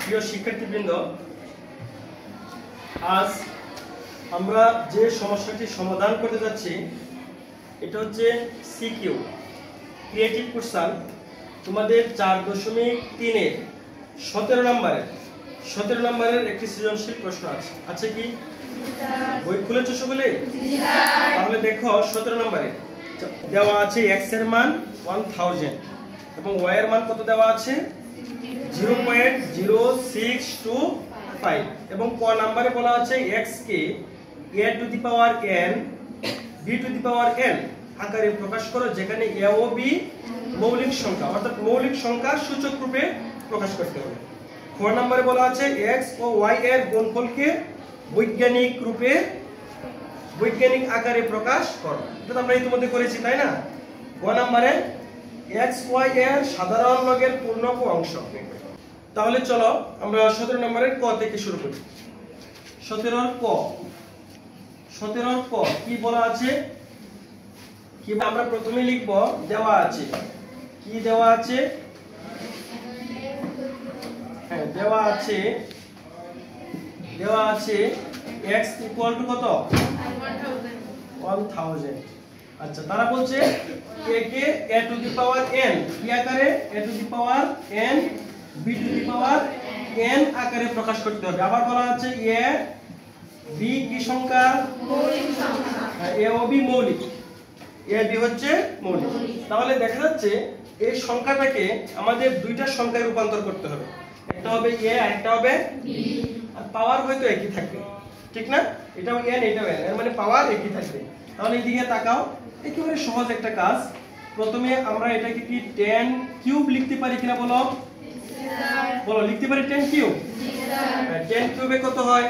প্রিয় শিক্ষার্থীবৃন্দ, আজ আমরা যে সমস্যাটি সমাধান করতে যাচ্ছি এটা হচ্ছে সিকিউ ক্রিয়েটিভ কোশ্চেন। তোমাদের 4.3 এর 17 নম্বরের একটি সৃজনশীল প্রশ্ন আছে। আছে কি? বই খুলেছো সকলে? তাহলে দেখো 17 নম্বরে দেওয়া আছে x এর মান 1000 এবং y এর মান কত দেওয়া আছে 0.0625 এবং ক নম্বরে বলা আছে x K a two the power n b two the power n আকারে প্রকাশ করো, যেখানে a ও b মৌলিক সংখ্যা, অর্থাৎ মৌলিক সংখ্যার সূচক রূপে প্রকাশ করতে হবে। খ নম্বরে বলা আছে x ও y এর গুণফলকে বৈজ্ঞানিক আকারে প্রকাশ করো। এটা আমরা ইতিমধ্যে করেছি, তাই না? গ নম্বরে x y এর সাধারণ লবের পূর্ণক অংশ। তাহলে চলো আমরা 17 নম্বরের ক থেকে শুরু করি। 17 ক কি বলা আছে, কি আমরা প্রথমে লিখব, দেওয়া আছে কি দেওয়া আছে, হ্যাঁ দেওয়া আছে x ইকুয়াল টু কত 1000। আচ্ছা, তারা বলছে a K a two the power n কি আকারে a two the power n b two the power n আকারে প্রকাশ করতে হবে। আবার বলা আছে a b কি সংখ্যা, মৌলিক সংখ্যা, a ও b মৌলিক, a b হচ্ছে মৌলিক। তাহলে দেখা যাচ্ছে এই সংখ্যাটাকে আমাদের দুইটা সংখ্যায় রূপান্তর করতে হবে, একটা হবে a আর একটা হবে b, আর পাওয়ার হয়তো একই থাকবে, ঠিক না? এটাও n এটাও n, এর মানে পাওয়ার একই থাকবে। তাহলে এইদিকে তাকাও, একেবারে সহজ একটা কাজ। প্রথমে আমরা এটাকে কি 10 কিউব লিখতে পারি কিনা বলো? বলো, লিখতে পারি 10 কিউব? 10 কিউবে কত হয়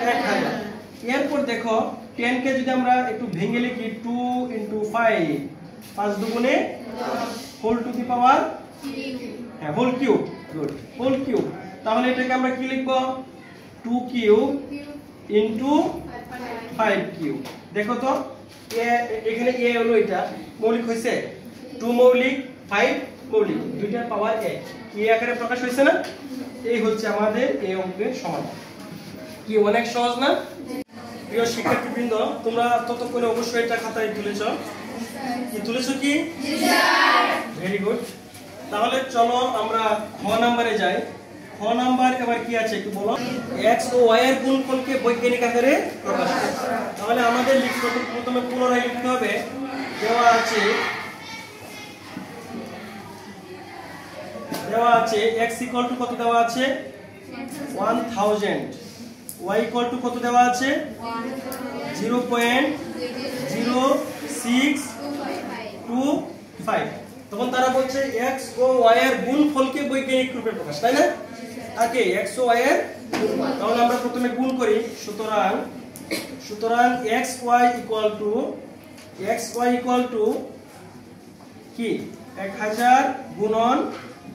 1000। এরপর দেখো 10 কে যদি আমরা একটু ভেঙে লিখি 2 * 5 5 দুগুণে 10 হোল টু দি পাওয়ার হ্যাঁ whole cube, good, whole cube. তাহলে এটাকে আমরা কি লিখব 2 কিউব ইনটু 5 কিউব। দেখো তো এখানে a হলো, এটা মৌলিক হইছে, 2 মৌলিক 5 মৌলিক, দুইটার পাওয়ার 1 কি আকারে প্রকাশ হইছে না? এই হচ্ছে আমাদের এই অঙ্কের সমাধান। কি অনেক সহজ না? প্রিয় শিক্ষার্থীবৃন্দ, তোমরা ততক্ষণে অবশ্যই এটা খাতায় তুলেছো। কি তুলেছো? কি ভেরি গুড। তাহলে চলো আমরা খ নম্বরে যাই। খ নাম্বার এবার কি আছে একটু বলো। x ও y এর গুণফলকে বৈজ্ঞানিক আকারে প্রকাশ করো। তাহলে আমাদের প্রথমে পুনরায় লিখতে হবে, দেওয়া আছে x ইকুয়াল টু কত দেওয়া আছে 1000, y ইকুয়াল টু কত দেওয়া আছে 0.0625। তখন তারা বলছে x ও y এর গুণফলকে বৈজ্ঞানিক রূপে প্রকাশ, তাই না? তাকে x ও y এর গুণফল। তাহলে আমরা প্রথমে গুণ করি। সুতরাং xy ইকুয়াল টু কি 1000 গুণন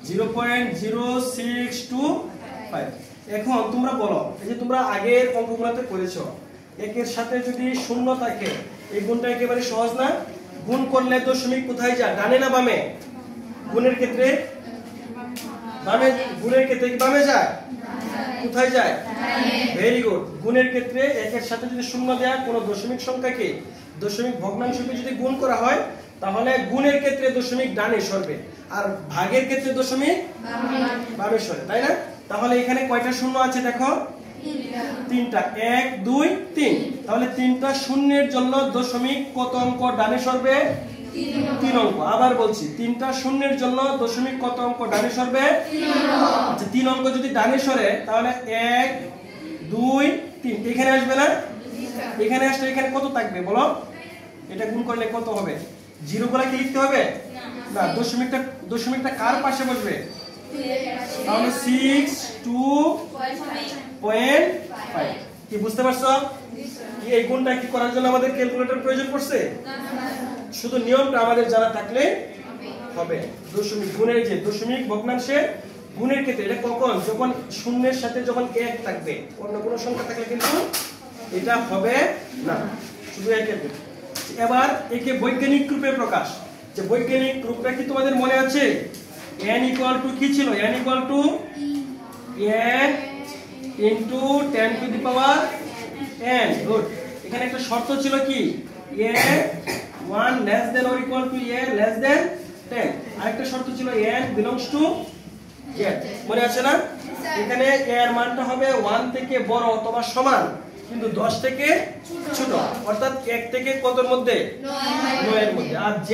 0.0625। এখন তোমরা বলো, এই যে তোমরা আগের অঙ্কগুলোতে করেছো, একের সাথে যদি শূন্য থাকে এই গুণটা একেবারে সহজ না? গুণ করলে দশমিক কোথায় যায়, ডানে না বামে? গুণের ক্ষেত্রে বামে, গুণের ক্ষেত্রে কি বামে যায়? কোথায় যায়? Very good. গুণের ক্ষেত্রে একের সাথে যদি শূন্য দেয়া কোনো দশমিক সংখ্যাকে দশমিক ভগ্নাংশকে যদি গুণ করা হয়, তাহলে গুণের ক্ষেত্রে দশমিক ডানে সরবে, আর ভাগের ক্ষেত্রে দশমিক বামে সরে, তাই না? তাহলে এখানে কয়টা শূন্য আছে দেখো, তিনটা, 1 2 3। তাহলে তিনটা শূন্যের জন্য দশমিক কত অঙ্ক ডানে সরবে? 3 অঙ্ক। আবার বলছি, তিনটা শূন্যের জন্য দশমিক কত অঙ্ক ডানে সরবে? 3 অঙ্ক। আচ্ছা, 3 অঙ্ক যদি ডানে সরে তাহলে 1 2 3 এখানে আসবে না? এখানে আসলে এখানে কত থাকবে বলো? এটা গুণ করলে কত হবে? জিরো গুলা কি লিখতে হবে না? দশমিকটা কার পাশে বসবে? তাহলে 62.5। কি বুঝতে পারছো? কি এই গুণটা কি করার জন্য আমাদের ক্যালকুলেটর প্রয়োজন পড়ছে? শুধু নিয়মটা আমাদের জানা থাকলে হবে। দশমিক গুণের যে দশমিক ভগ্নাংশের গুণের ক্ষেত্রে এটা কখন, যখন শূন্যের সাথে যখন 1 থাকবে, অন্য কোনো সংখ্যা থাকলে কিন্তু এটা হবে না, শুধু 1 এর। এবার একে বৈজ্ঞানিক রূপে প্রকাশ, যে বৈজ্ঞানিক রূপটা কি তোমাদের মনে আছে? n ইকুয়াল টু কি ছিল? n equal to a into 10 to the power n good এখানে একটা শর্ত ছিল কি a 1 less than or equal to a less than 10 আরেকটা শর্ত ছিল n belongs to z মনে আছে না এখানে a এর মানটা হবে 1 থেকে বড় অথবা সমান কিন্তু 10 থেকে ছোট অর্থাৎ 1 থেকে কতর মধ্যে 9 এর মধ্যে আর z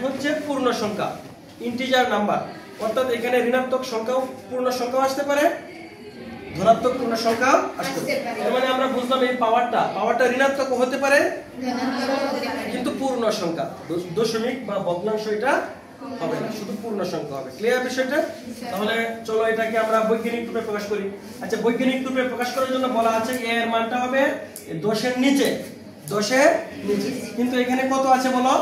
হচ্ছে পূর্ণ সংখ্যা ইন্টিজার নাম্বার অর্থাৎ এখানে ঋণাত্মক সংখ্যাও পূর্ণ সংখ্যাও আসতে পারে ধনাত্মক পূর্ণ সংখ্যাও আসতে পারে এর মানে আমরা বুঝলাম এই পাওয়ারটা ঋণাত্মক হতে পারে কিন্তু পূর্ণ সংখ্যা দশমিক বা ভগ্নাংশ এটা হবে না শুধু পূর্ণ সংখ্যা হবে ক্লিয়ার বিষয়টা তাহলে চলো এটাকে আমরা বৈজ্ঞানিক রূপে প্রকাশ করি আচ্ছা বৈজ্ঞানিক রূপে প্রকাশ করার জন্য বলা আছে a এর মানটা হবে 10 এর নিচে কিন্তু এখানে কত আছে বলো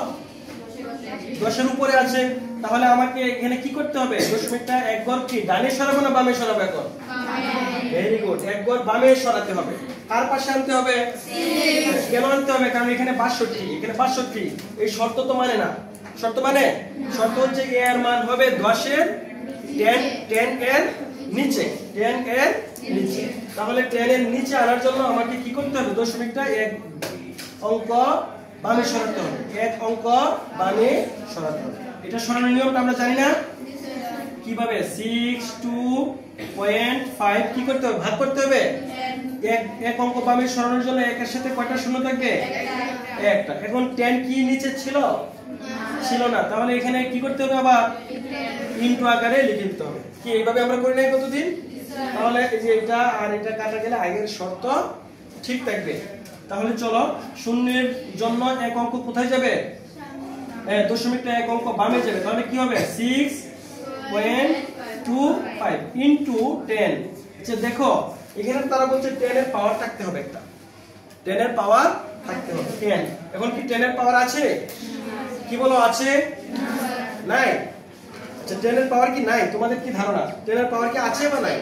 10 এর উপরে আছে তাহলে আমাকে এখানে কি করতে হবে দশমিকটা এক ঘর কি ডানে সরাবো না বামে সরাবো এখন ভেরি গুড এক ঘর বামে সরাতে হবে কার পাশে আনতে হবে কেন আনতে হবে কারণ এখানে 62 এই শর্ত তো মানে না শর্ত হচ্ছে a এর মান হবে 10 এর 10 এর নিচে তাহলে 10 এর নিচে আনার জন্য আমাকে কি করতে হবে দশমিকটা এক অঙ্ক বামে সরাতে হবে এটা সরানোর নিয়মটা আমরা জানি না কিভাবে 62.5 কি করতে হবে ভাগ করতে হবে এক অঙ্ক বামে সরানোর জন্য একের সাথে কয়টা শূন্য থাকবে একটা এখন 10 কি নিচে ছিল না তাহলে এখানে কি করতে হবে আবার ইনটু আকারে লিখে দিতে হবে কি এইভাবে আমরা করি নাই কতদিন তাহলে এই যে এটা আর এটা কাটা গেলে আগের শর্ত ঠিক থাকবে তাহলে চলো শূন্যের জন্য এক অঙ্ক কোথায় যাবে দশমিকটা এক অঙ্ক বামে যাবে তাহলে কি হবে 6.25 ইনটু 10 আচ্ছা দেখো এখানে তারা বলছে 10 এর পাওয়ার থাকতে হবে একটা 10 এর পাওয়ার থাকতে হবে 10 এখন কি 10 এর পাওয়ার আছে কি বলো আছে নাই আচ্ছা 10 এর পাওয়ার কি নাই তোমাদের কি ধারণা 10 এর পাওয়ার কি আছে বা নাই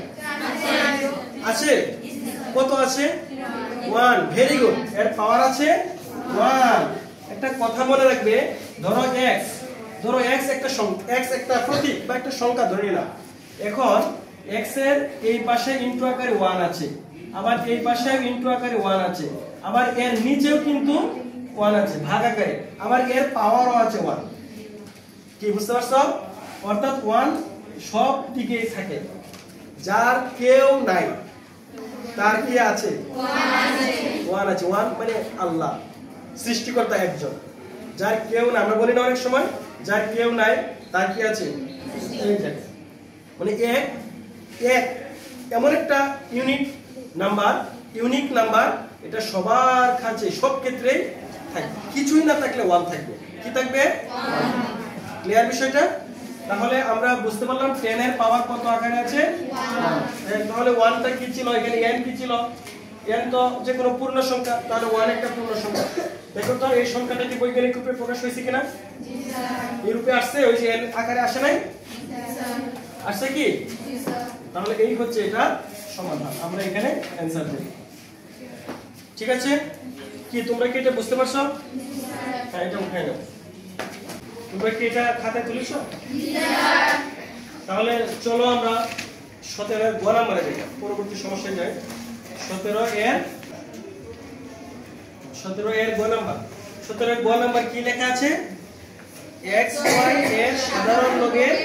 আছে কত আছে 1 ভেরি গুড এর পাওয়ার আছে 1 একটা কথা মনে রাখবে ধরো x একটা প্রতীক বা একটা সংখ্যা ধরে নিলাম এখন x এর এই পাশে ইনটু আকারে 1 আছে আবার এই পাশে ইনটু আকারে 1 আছে আবার এর নিচেও কিন্তু 1 আছে ভাগ আকারে আবার এর পাওয়ারও আছে 1 কি বুঝতে পারছো অর্থাৎ 1 সব দিকেই থাকে যার কেউ নাই তার কি আছে 1 আছে 1 মানে আল্লাহ সৃষ্টিকর্তা একজন যার কেউ না আমরা বলি না অনেক সময় যার কেউ নাই তার কি আছে এই জায়গা মানে এক এমন একটা ইউনিক নাম্বার এটা সবার কাছে সব ক্ষেত্রেই থাকবে কিছুই না থাকলে 1 থাকবে কি থাকবে ক্লিয়ার বিষয়টা তাহলে আমরা বুঝতে পারলাম 10 এর পাওয়ার কত আকারে আছে 1 তাহলে 1 টা কি ছিল এখানে n কি ছিল n তো যে কোনো পূর্ণ সংখ্যা তাহলে 1 একটা পূর্ণ সংখ্যা দেখো তো এই সংখ্যাটা কি বৈজ্ঞানিক রূপে প্রকাশ হয়েছে কিনা জি স্যার এই রূপে আসছে ওই যে n আকারে আসে নাই জি স্যার আসছে কি জি স্যার তাহলে এই হচ্ছে এটা সমাধান আমরা এখানে অ্যানসার দেব ঠিক আছে কি তোমরা কি এটা বুঝতে পারছো জি স্যার হ্যাঁ এটা উঠাই নাও তোমরা কি এটা খাতায় তুলিছো জি স্যার তাহলে চলো আমরা 17 এর গ নম্বরে যাই পরবর্তী সমস্যায় যাই 17 এর গ নাম্বার কি লেখা আছে x y এর সাধারণ লবের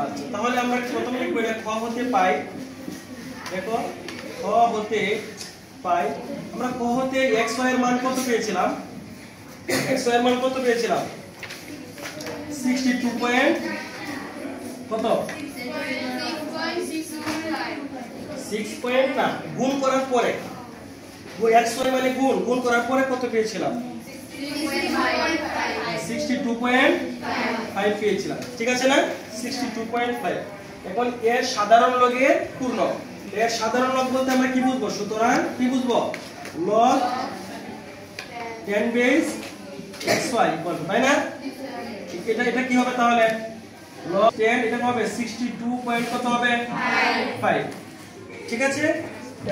আচ্ছা তাহলে আমরা প্রথমে লিখব এটা খ হতে পাই দেখো খ হতে পাই আমরা খ হতে x y এর মান কত পেয়েছিলাম 62 পয়েন্ট কত 6 পয়েন্ট না গুণ করার পরে x y মানে গুণ করার পরে কত পেয়েছিলাম 62.5 পেয়েছিলাম ঠিক আছে না 62.5 এখন এর সাধারণ লগের পূর্ণ এর সাধারণ লগ বলতে আমরা কি বুঝবো সুতরাং কি বুঝবো log 10 বেস xy ইকুয়াল তাই না এটা কি হবে তাহলে log 10 এটা হবে 62 পয়েন্ট কত হবে 5 ঠিক আছে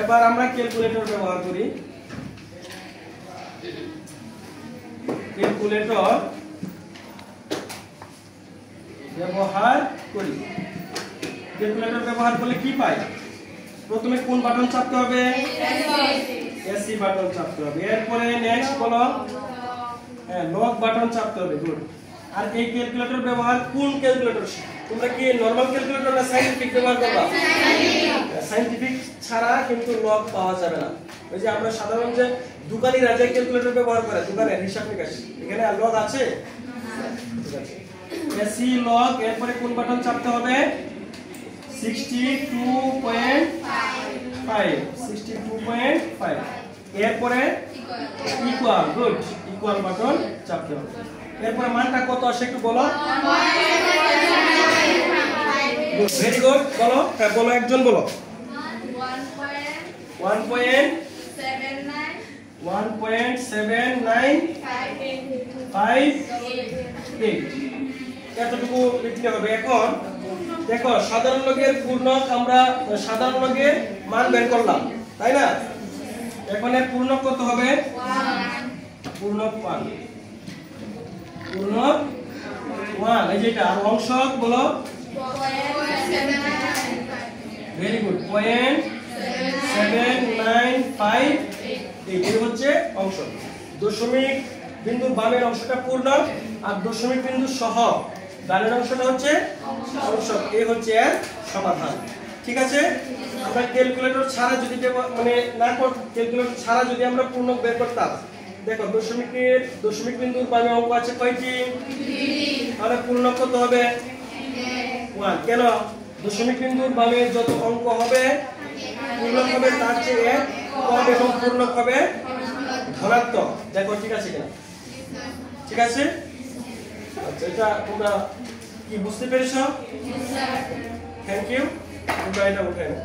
এবার আমরা ক্যালকুলেটর ব্যবহার করি ক্যালকুলেটর ব্যবহার করলে কি পাই? প্রথমে কোন বাটন চাপতে হবে? এসি বাটন চাপতে হবে। এরপরে নেক্সট বলো, হ্যাঁ লক বাটন চাপতে হবে। গুড। আর এই ক্যালকুলেটর ব্যবহার কোন ক্যালকুলেটর? তোমরা কি নরমাল ক্যালকুলেটর না সায়েন্টিফিক ব্যবহার করবা? সায়েন্টিফিক ছাড়া কিন্তু লক পাওয়া যাবে না। ওই যে আমরা সাধারণ যে দোকানিরা যে ক্যালকুলেটর ব্যবহার করে, দোকানের হিসাব নিকাশ, এখানে আর লক আছে? AC lock. এরপরে কোন বাটন চাপতে হবে? 62.5 62.5। এরপরে ইকুয়াল। গুড। ইকুয়াল বাটন চাপতে হবে। এরপরে মানটা কত আসে একটু বলো। Very good. বলো, হ্যাঁ বলো, একজন বলো। 1.7958 এতটুকু লিখতে হবে। এখন দেখো সাধারণ লঘের পূর্ণক আমরা সাধারণ লঘের মান বের করলাম, তাই না? এখন এর পূর্ণক কত হবে? পূর্ণক 1। পূর্ণক 1 এই যেটা। আর অংশক বলো। Very good. 0.795 এই হচ্ছে অংশক। দশমিক বিন্দুর বামের অংশটা পূর্ণক আর দশমিক বিন্দু সহ ডানের অংশটা হচ্ছে অংশক। এই হচ্ছে এর সমাধান। ঠিক আছে? আমরা ক্যালকুলেটর ছাড়া যদি মানে না ক্যালকুলেটর ছাড়া যদি আমরা পূর্ণক বের করতাম, দেখো দশমিক বিন্দুর বামে অঙ্ক আছে কয়টি? তাহলে পূর্ণক কত হবে? 1। কেন? দশমিক বিন্দুর বামে যত অঙ্ক হবে পূর্ণক হবে তার চেয়ে 1 কম এবং পূর্ণক হবে ধনাত্মক। দেখো ঠিক আছে কিনা? ঠিক আছে? আচ্ছা, এটা তোমরা কি বুঝতে পেরেছো? Thank you. তোমরা এটা উঠাই না।